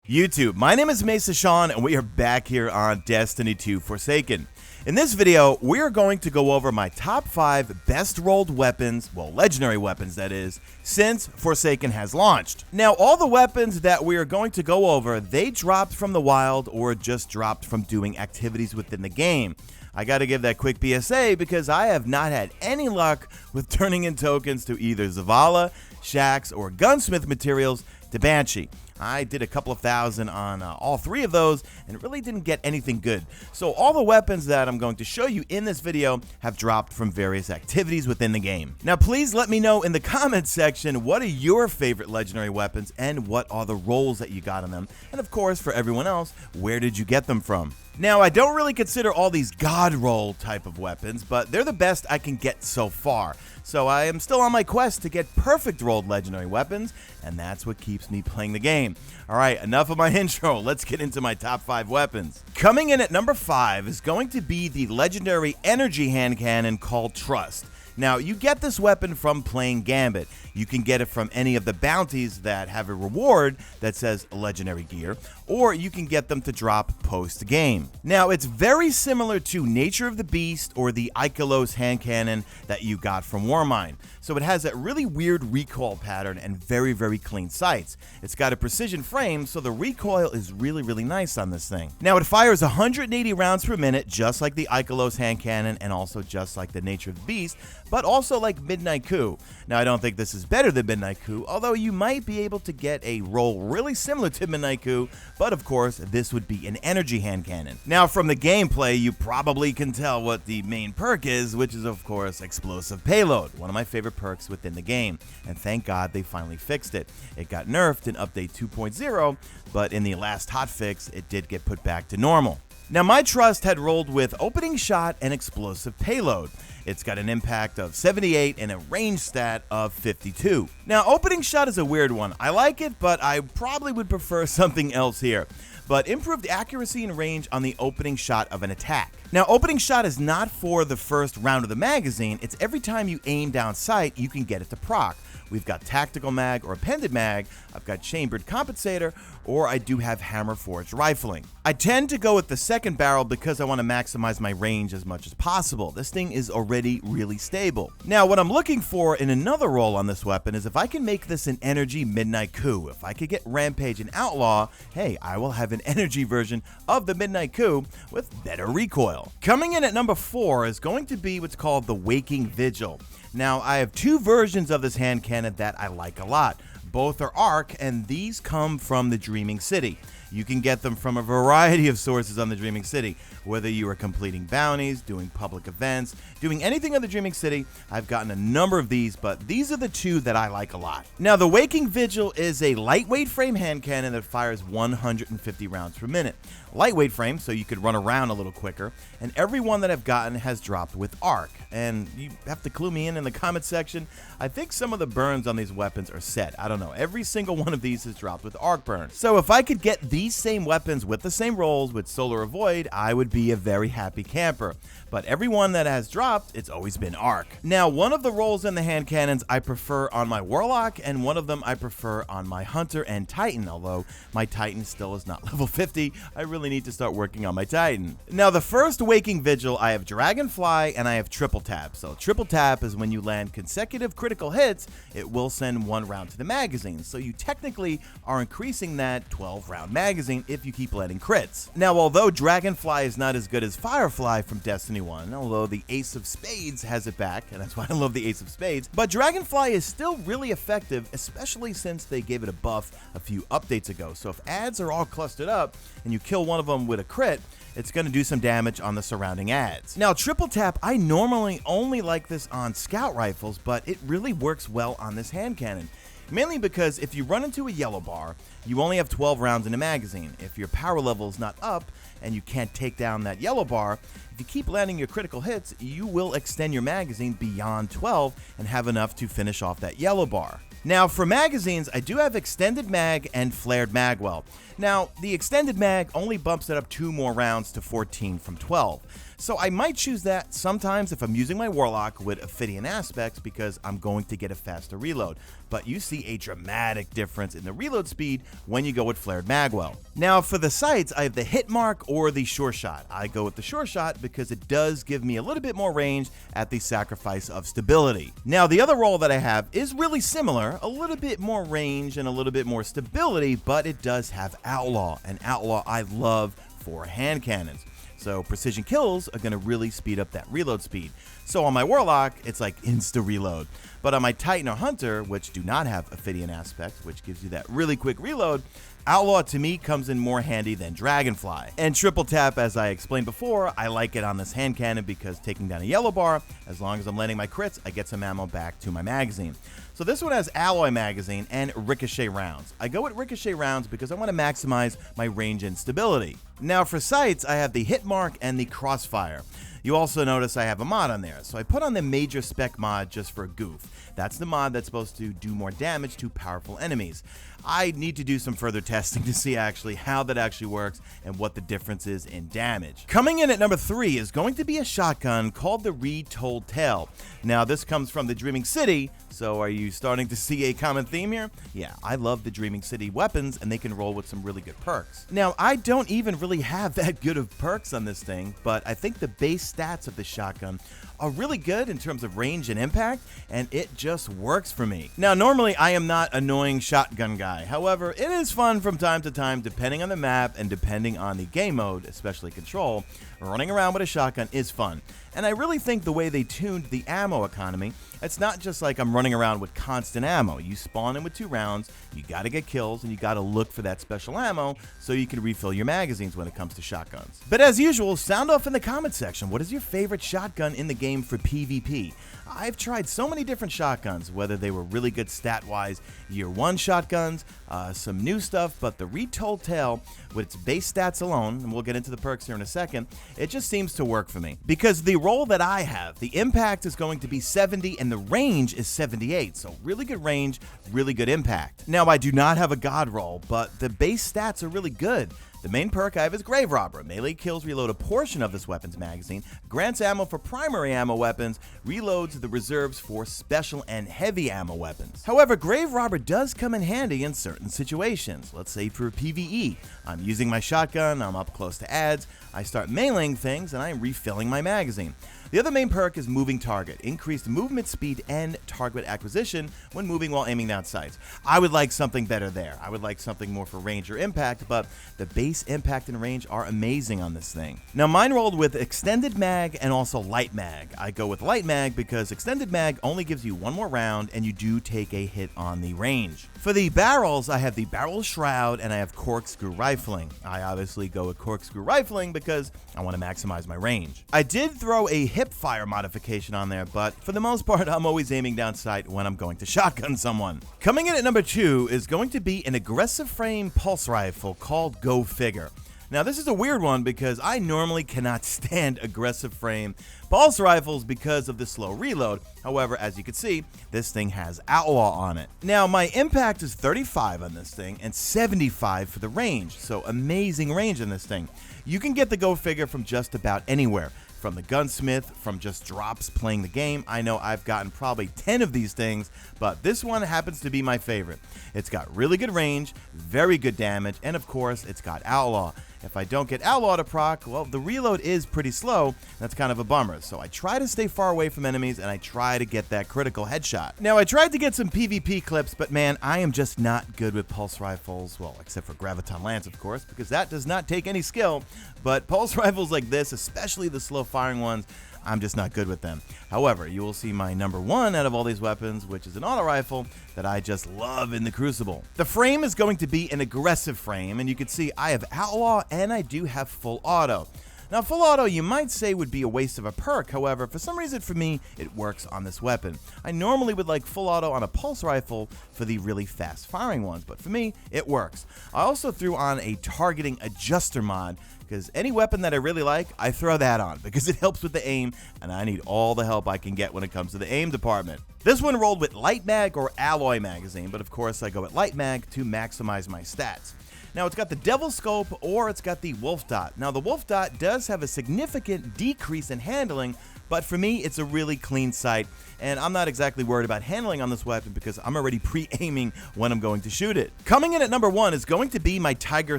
YouTube, my name is Mesa and we are back here on Destiny 2 Forsaken. In this video, we are going to go over my top 5 best rolled weapons, well, legendary weapons that is, since Forsaken has launched. Now, all the weapons that we are going to go over, they dropped from the wild or just dropped from doing activities within the game. I gotta give that quick PSA because I have not had any luck with turning in tokens to either Zavala, Shax, or Gunsmith materials to Banshee. I did a couple of thousand on all 3 of those and really didn't get anything good. So all the weapons that I'm going to show you in this video have dropped from various activities within the game. Now please let me know in the comments section what are your favorite legendary weapons and what are the rolls that you got on them. And of course for everyone else, where did you get them from? Now, I don't really consider all these god roll type of weapons, but they're the best I can get so far. So I am still on my quest to get perfect rolled legendary weapons, and that's what keeps me playing the game. Alright, enough of my intro, let's get into my top 5 weapons. Coming in at number 5 is going to be the legendary energy hand cannon called Trust. Now, you get this weapon from playing Gambit. You can get it from any of the bounties that have a reward that says legendary gear, or you can get them to drop post-game. Now, it's very similar to Nature of the Beast or the Ikelos hand cannon that you got from Warmind. So it has that really weird recoil pattern and very, very clean sights. It's got a precision frame, so the recoil is really nice on this thing. Now, it fires 180 rounds per minute, just like the Ikelos hand cannon and also just like the Nature of the Beast, but also like Midnight Coup. Now, I don't think this is better than Midnight Coup, although you might be able to get a roll really similar to Midnight Coup, but of course, this would be an energy hand cannon. Now, from the gameplay, you probably can tell what the main perk is, which is of course Explosive Payload, one of my favorite perks within the game, and thank God they finally fixed it. It got nerfed in update 2.0, but in the last hotfix, it did get put back to normal. Now, my Trust had rolled with Opening Shot and Explosive Payload. It's got an impact of 78 and a range stat of 52. Now, Opening Shot is a weird one. I like it, but I probably would prefer something else here. But improved accuracy and range on the opening shot of an attack. Now, Opening Shot is not for the first round of the magazine. It's every time you aim down sight, you can get it to proc. We've got Tactical Mag or Appended Mag, I've got Chambered Compensator, or I do have Hammer Forged Rifling. I tend to go with the second barrel because I want to maximize my range as much as possible. This thing is already really stable. Now, what I'm looking for in another roll on this weapon is if I can make this an energy Midnight Coup. If I could get Rampage and Outlaw, hey, I will have an energy version of the Midnight Coup with better recoil. Coming in at number 4 is going to be what's called the Waking Vigil. Now, I have 2 versions of this hand cannon that I like a lot. Both are arc, and these come from the Dreaming City. You can get them from a variety of sources on the Dreaming City. Whether you are completing bounties, doing public events, doing anything on the Dreaming City, I've gotten a number of these, but these are the 2 that I like a lot. Now, the Waking Vigil is a lightweight frame hand cannon that fires 150 rounds per minute. Lightweight frame, so you could run around a little quicker, and every one that I've gotten has dropped with arc. And you have to clue me in the comment section. I think some of the burns on these weapons are set. I don't know. Every single one of these has dropped with arc burn. So if I could get these same weapons with the same rolls with Solar Avoid, I would be a very happy camper. But every one that has dropped, it's always been arc. Now, one of the rolls in the hand cannons I prefer on my Warlock, and one of them I prefer on my Hunter and Titan, although my Titan still is not level 50. I really need to start working on my Titan. Now, the first Waking Vigil, I have Dragonfly and I have Triple Tap. So Triple Tap is when you land consecutive critical hits, it will send 1 round to the magazine. So you technically are increasing that 12-round magazine if you keep landing crits. Now, although Dragonfly is not as good as Firefly from Destiny 1, although the Ace of Spades has it back, and that's why I love the Ace of Spades, but Dragonfly is still really effective, especially since they gave it a buff a few updates ago. So if ads are all clustered up and you kill one of them with a crit, it's going to do some damage on the surrounding ads. Now, Triple Tap, I normally only like this on scout rifles, but it really works well on this hand cannon. Mainly because if you run into a yellow bar, you only have 12 rounds in a magazine. If your power level is not up and you can't take down that yellow bar, if you keep landing your critical hits, you will extend your magazine beyond 12 and have enough to finish off that yellow bar. Now, for magazines, I do have Extended Mag and Flared Magwell. Now, the Extended Mag only bumps it up 2 more rounds to 14 from 12. So I might choose that sometimes if I'm using my Warlock with Ophidian aspects because I'm going to get a faster reload. But you see a dramatic difference in the reload speed when you go with Flared Magwell. Now for the sights, I have the hit mark or the sure shot. I go with the sure shot because it does give me a little bit more range at the sacrifice of stability. Now the other role that I have is really similar, a little bit more range and a little bit more stability, but it does have Outlaw, and Outlaw I love for hand cannons. So precision kills are going to really speed up that reload speed. So on my Warlock, it's like insta reload. But on my Titan or Hunter, which do not have Ophidian aspects, which gives you that really quick reload, Outlaw to me comes in more handy than Dragonfly. And triple tap, as I explained before, I like it on this hand cannon because taking down a yellow bar, as long as I'm landing my crits, I get some ammo back to my magazine. So this one has alloy magazine and ricochet rounds. I go with ricochet rounds because I want to maximize my range and stability. Now for sights, I have the hit mark and the crossfire. You also notice I have a mod on there, so I put on the major spec mod just for a goof. That's the mod that's supposed to do more damage to powerful enemies. I need to do some further testing to see actually how that actually works and what the difference is in damage. Coming in at number 3 is going to be a shotgun called the Retold Tale. Now this comes from the Dreaming City, so are you starting to see a common theme here? Yeah, I love the Dreaming City weapons and they can roll with some really good perks. Now I don't even really have that good of perks on this thing, but I think the base stats of the shotgun are really good in terms of range and impact, and it just works for me. Now normally I am not an annoying shotgun guy, however it is fun from time to time depending on the map and depending on the game mode, especially control. Running around with a shotgun is fun, and I really think the way they tuned the ammo economy, it's not just like I'm running around with constant ammo. You spawn in with 2 rounds, you gotta get kills, and you gotta look for that special ammo so you can refill your magazines when it comes to shotguns. But as usual, sound off in the comment section. What is your favorite shotgun in the game for PvP? I've tried so many different shotguns, whether they were really good stat-wise year 1 shotguns, some new stuff, but the Retold Tale, with its base stats alone, and we'll get into the perks here in a second, it just seems to work for me. Because the role that I have, the impact is going to be 70 and the range is 78, so really good range, really good impact. Now I do not have a god roll, but the base stats are really good. The main perk I have is Grave Robber. Melee kills reload a portion of this weapon's magazine, grants ammo for primary ammo weapons, reloads the reserves for special and heavy ammo weapons. However, Grave Robber does come in handy in certain situations. Let's say for PvE. I'm using my shotgun, I'm up close to adds, I start meleeing things, and I'm refilling my magazine. The other main perk is Moving Target, increased movement speed and target acquisition when moving while aiming down sights. I would like something better there. I would like something more for range or impact, but the base impact and range are amazing on this thing. Now mine rolled with Extended Mag and also Light Mag. I go with Light Mag because Extended Mag only gives you 1 more round and you do take a hit on the range. For the barrels, I have the Barrel Shroud and I have Corkscrew Rifling. I obviously go with Corkscrew Rifling because I want to maximize my range. I did throw a hip fire modification on there, but for the most part, I'm always aiming down sight when I'm going to shotgun someone. Coming in at number 2 is going to be an aggressive frame pulse rifle called Go Figure. Now this is a weird one because I normally cannot stand aggressive frame pulse rifles because of the slow reload. However, as you can see, this thing has Outlaw on it. Now my impact is 35 on this thing and 75 for the range, so amazing range in this thing. You can get the Go Figure from just about anywhere. From the gunsmith, from just drops playing the game. I know I've gotten probably 10 of these things, but this one happens to be my favorite. It's got really good range, very good damage, and of course, it's got Outlaw. If I don't get Outlaw to proc, well, the reload is pretty slow. That's kind of a bummer. So I try to stay far away from enemies, and I try to get that critical headshot. Now, I tried to get some PvP clips, but man, I am just not good with pulse rifles. Well, except for Graviton Lance, of course, because that does not take any skill. But pulse rifles like this, especially the slow firing ones, I'm just not good with them. However, you will see my number 1 out of all these weapons, which is an auto rifle that I just love in the Crucible. The frame is going to be an aggressive frame, and you can see I have Outlaw and I do have full auto. Now full auto you might say would be a waste of a perk, however for some reason for me it works on this weapon. I normally would like full auto on a pulse rifle for the really fast firing ones, but for me it works. I also threw on a targeting adjuster mod because any weapon that I really like, I throw that on because it helps with the aim, and I need all the help I can get when it comes to the aim department. This one rolled with Light Mag or Alloy magazine, but of course I go with Light Mag to maximize my stats. Now, it's got the Devil Scope or it's got the Wolf Dot. Now, the Wolf Dot does have a significant decrease in handling, but for me, it's a really clean sight, and I'm not exactly worried about handling on this weapon because I'm already pre-aiming when I'm going to shoot it. Coming in at number 1 is going to be my Tiger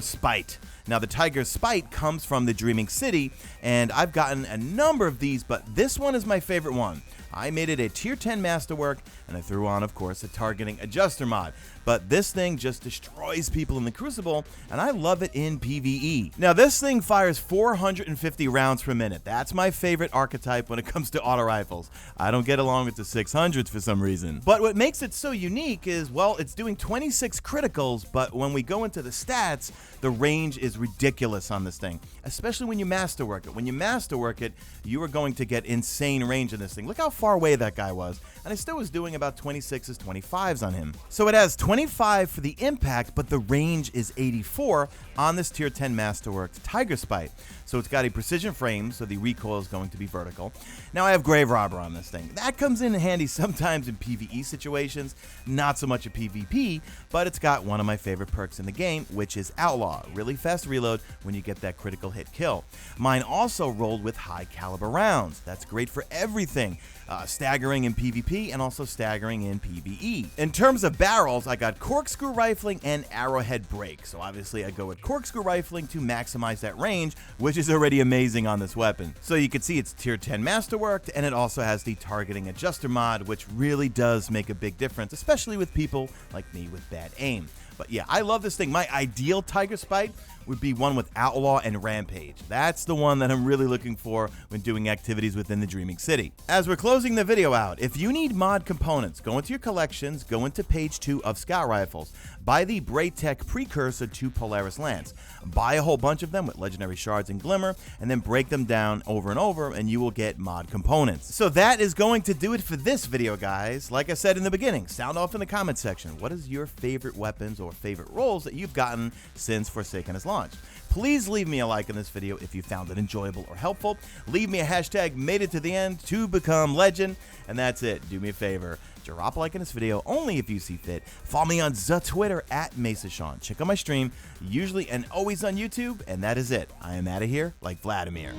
Spite. Now, the Tiger Spite comes from the Dreaming City, and I've gotten a number of these, but this one is my favorite one. I made it a tier 10 masterwork, and I threw on, of course, a targeting adjuster mod. But this thing just destroys people in the Crucible, and I love it in PvE. Now, this thing fires 450 rounds per minute. That's my favorite archetype when it comes to auto rifles. I don't get along with the 600s for some reason. But what makes it so unique is, well, it's doing 26 criticals, but when we go into the stats, the range is ridiculous on this thing, especially when you masterwork it. When you masterwork it, you are going to get insane range in this thing. Look how far away that guy was, and I still was doing about 26s, 25s on him. So it has 25 for the impact, but the range is 84 on this tier 10 masterworked Tiger Spite. So it's got a precision frame, so the recoil is going to be vertical. Now I have Grave Robber on this thing. That comes in handy sometimes in PvE situations, not so much a PvP, but it's got one of my favorite perks in the game, which is Outlaw. Really fast reload when you get that critical hit kill. Mine also rolled with high caliber rounds. That's great for everything. Staggering in PvP and also staggering in PvE. In terms of barrels, I got corkscrew rifling and arrowhead break. So obviously I go with corkscrew rifling to maximize that range, which is already amazing on this weapon. So you can see it's tier 10 masterworked, and it also has the targeting adjuster mod, which really does make a big difference, especially with people like me with bad aim. But yeah, I love this thing. My ideal Tiger Spite would be one with Outlaw and Rampage. That's the one that I'm really looking for when doing activities within the Dreaming City. As we're closing the video out, if you need mod components, go into your collections, go into page 2 of Scout Rifles, buy the Braytech precursor to Polaris Lance. Buy a whole bunch of them with legendary shards and glimmer, and then break them down over and over, and you will get mod components. So that is going to do it for this video, guys. Like I said in the beginning, sound off in the comment section. What is your favorite weapons or favorite roles that you've gotten since Forsaken has launched? Please leave me a like in this video if you found it enjoyable or helpful. Leave me a hashtag made it to the end to become legend. And that's it. Do me a favor. Drop a like in this video only if you see fit. Follow me on the Twitter at Mesa Sean. Check out my stream, usually and always on YouTube. And that is it. I am out of here like Vladimir.